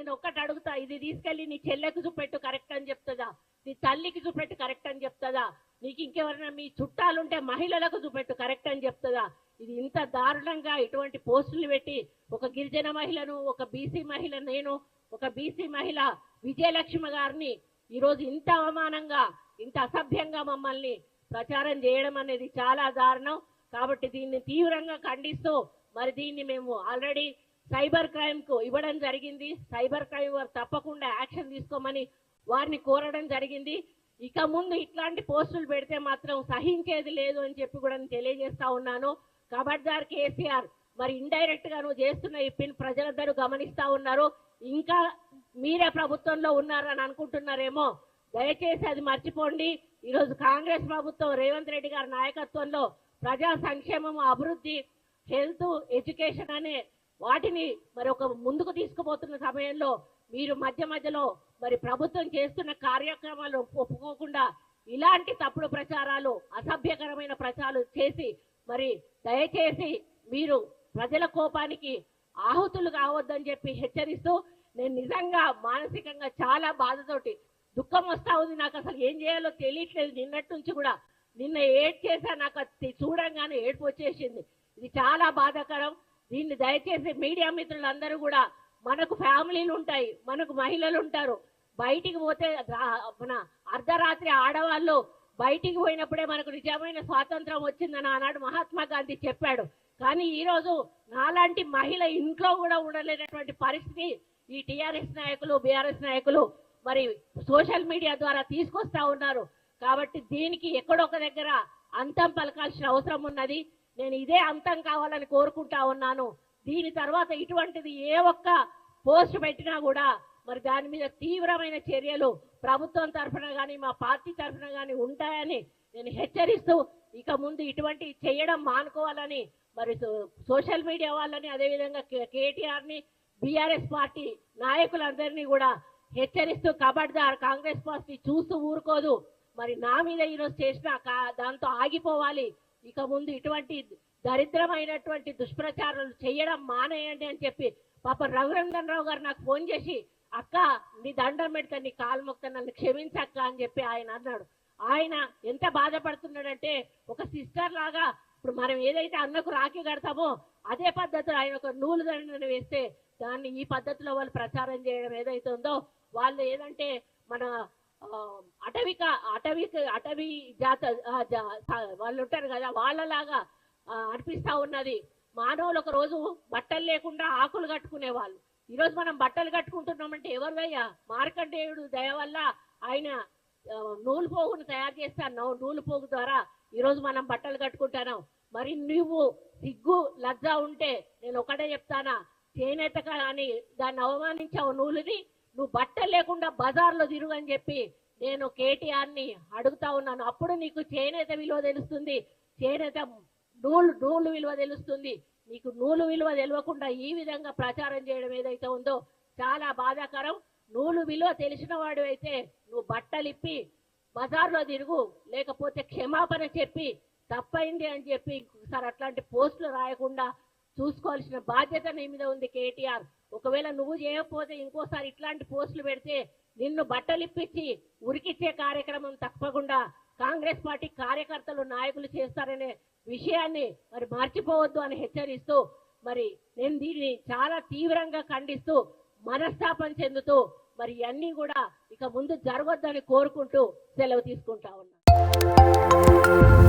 నేను ఒక్కటి అడుగుతా, ఇది తీసుకెళ్లి నీ చెల్లెకు చూపెట్టు కరెక్ట్ అని చెప్తుందా, నీ తల్లికి చూపెట్టు కరెక్ట్ అని చెప్తుందా, నీకు ఇంకెవరైనా మీ చుట్టాలుంటే మహిళలకు చూపెట్టు కరెక్ట్ అని చెప్తుందా? ఇది ఇంత దారుణంగా ఇటువంటి పోస్టులు పెట్టి ఒక గిరిజన మహిళను, ఒక బీసీ మహిళ, నేను ఒక బీసీ మహిళ విజయలక్ష్మి గారిని ఈరోజు ఇంత అవమానంగా, ఇంత అసభ్యంగా మమ్మల్ని ప్రచారం చేయడం అనేది చాలా దారుణం. కాబట్టి దీన్ని తీవ్రంగా ఖండిస్తూ మరి దీన్ని మేము ఆల్రెడీ సైబర్ క్రైమ్ కు ఇవ్వడం జరిగింది. సైబర్ క్రైమ్ వారు తప్పకుండా యాక్షన్ తీసుకోమని వారిని కోరడం జరిగింది. ఇక ముందు ఇట్లాంటి పోస్టులు పెడితే మాత్రం సహించేది లేదు అని చెప్పి కూడా తెలియజేస్తా ఉన్నాను. ఖబర్దార్ కేసీఆర్, మరి ఇండైరెక్ట్ గా నువ్వు చేస్తున్న ఈ పిన్ ప్రజలందరూ గమనిస్తా ఉన్నారు. ఇంకా మీరే ప్రభుత్వంలో ఉన్నారని అనుకుంటున్నారేమో, దయచేసి అది మర్చిపోండి. ఈరోజు కాంగ్రెస్ ప్రభుత్వం రేవంత్ రెడ్డి గారి నాయకత్వంలో ప్రజా సంక్షేమం, అభివృద్ధి, హెల్త్, ఎడ్యుకేషన్ అనే వాటిని మరి ఒక ముందుకు తీసుకుపోతున్న సమయంలో మీరు మధ్య మధ్యలో మరి ప్రభుత్వం చేస్తున్న కార్యక్రమాలు ఒప్పుకోకుండా ఇలాంటి తప్పుడు ప్రచారాలు, అసభ్యకరమైన ప్రచారాలు చేసి మరి దయచేసి మీరు ప్రజల కోపానికి ఆహుతులు కావద్దని చెప్పి హెచ్చరిస్తూ, నేను నిజంగా మానసికంగా చాలా బాధతోటి దుఃఖం వస్తా ఉంది. నాకు అసలు ఏం చేయాలో తెలియట్లేదు. నిన్నటి నుంచి కూడా నిన్న ఏడ్ చేశా, నాకు అది చూడంగానే ఏడుపు వచ్చేసింది. ఇది చాలా బాధాకరం. దీన్ని దయచేసి మీడియా మిత్రులందరూ కూడా, మనకు ఫ్యామిలీలు ఉంటాయి, మనకు మహిళలు ఉంటారు. బయటికి పోతే మన అర్ధరాత్రి ఆడవాళ్ళు బయటికి పోయినప్పుడే మనకు నిజమైన స్వాతంత్రం వచ్చిందని ఆనాడు మహాత్మా గాంధీ చెప్పాడు. కానీ ఈరోజు నాలాంటి మహిళ ఇంట్లో కూడా ఉండలేనటువంటి పరిస్థితి ఈ టీఆర్ఎస్ నాయకులు, బీఆర్ఎస్ నాయకులు మరి సోషల్ మీడియా ద్వారా తీసుకొస్తా ఉన్నారు. కాబట్టి దీనికి ఎక్కడొక దగ్గర అంతం పలకాల్సిన అవసరం ఉన్నది. నేను ఇదే అంతం కావాలని కోరుకుంటా ఉన్నాను. దీని తర్వాత ఇటువంటిది ఏ ఒక్క పోస్ట్ పెట్టినా కూడా మరి దాని మీద తీవ్రమైన చర్యలు ప్రభుత్వం తరఫున కానీ మా పార్టీ తరఫున కానీ ఉంటాయని నేను హెచ్చరిస్తూ, ఇక ముందు ఇటువంటి చేయడం మానుకోవాలని మరి సోషల్ మీడియా వాళ్ళని, అదేవిధంగా కేటీఆర్ని, బీఆర్ఎస్ పార్టీ నాయకులందరినీ కూడా హెచ్చరిస్తూ, ఖబర్దార్ కాంగ్రెస్ పార్టీ చూస్తూ ఊరుకోదు. మరి నా మీద ఈరోజు చేసిన దాంతో ఆగిపోవాలి. ఇక ముందు ఇటువంటి దరిద్రమైనటువంటి దుష్ప్రచారాలు చేయడం మానేయండి అని చెప్పి పాప రఘునందన్ రావు గారు నాకు ఫోన్ చేసి, అక్క నీ దండం పెడతా, నీ కాలు మొక్తా, నన్ను క్షమించక్క అని చెప్పి ఆయన అన్నాడు. ఆయన ఎంత బాధపడుతున్నాడంటే, ఒక సిస్టర్ లాగా ఇప్పుడు మనం ఏదైతే అన్నకు రాఖీ కడతామో అదే పద్ధతిలో ఆయన ఒక నూలు దండను వేస్తే దాన్ని ఈ పద్ధతిలో వాళ్ళు ప్రచారం చేయడం ఏదైతే ఉందో, వాళ్ళు ఏదంటే మన అటవీ జాత వాళ్ళు ఉంటారు కదా, వాళ్ళలాగా అనిపిస్తా ఉన్నది. మానవులు ఒక రోజు బట్టలు లేకుండా ఆకులు కట్టుకునే వాళ్ళు. ఈరోజు మనం బట్టలు కట్టుకుంటున్నామంటే ఎవరివయ్యా? మార్కండేయుడు దయ వల్ల ఆయన నూలు పోగును తయారు చేస్తాను. నూలు పోగు ద్వారా ఈరోజు మనం బట్టలు కట్టుకుంటున్నాం. మరి నువ్వు సిగ్గు లజ్జ ఉంటే నేను ఒకటే చెప్తానా, చేనేత అని దాన్ని అవమానించావు నూలుని, నువ్వు బట్టలు లేకుండా బజార్లో తిరుగు అని చెప్పి నేను కేటీఆర్ని అడుగుతా ఉన్నాను. అప్పుడు నీకు చేనేత విలువ తెలుస్తుంది, చేనేత నూలు విలువ తెలుస్తుంది. నీకు నూలు విలువ తెలియకుండా ఈ విధంగా ప్రచారం చేయడం ఏదైతే ఉందో చాలా బాధాకరం. నూలు విలువ తెలిసిన వాడు అయితే నువ్వు బట్టలిప్పి బజార్లో తిరుగు, లేకపోతే క్షమాపణ చెప్పి తప్పైంది అని చెప్పి ఇంకొకసారి అట్లాంటి పోస్టులు రాయకుండా చూసుకోవాల్సిన బాధ్యత నీ మీద ఉంది కేటీఆర్. ఒకవేళ నువ్వు చేయకపోతే ఇంకోసారి ఇట్లాంటి పోస్టులు పెడితే నిన్ను బట్టలిప్పించి ఉరికిచ్చే కార్యక్రమం తప్పకుండా కాంగ్రెస్ పార్టీ కార్యకర్తలు, నాయకులు చేస్తారనే విషయాన్ని మరి మర్చిపోవద్దు అని హెచ్చరిస్తూ, మరి నేను దీన్ని చాలా తీవ్రంగా ఖండిస్తూ, మనస్తాపం చెందుతూ మరి అన్నీ కూడా ఇక ముందు జరగొద్దని కోరుకుంటూ సెలవు తీసుకుంటా ఉన్నా.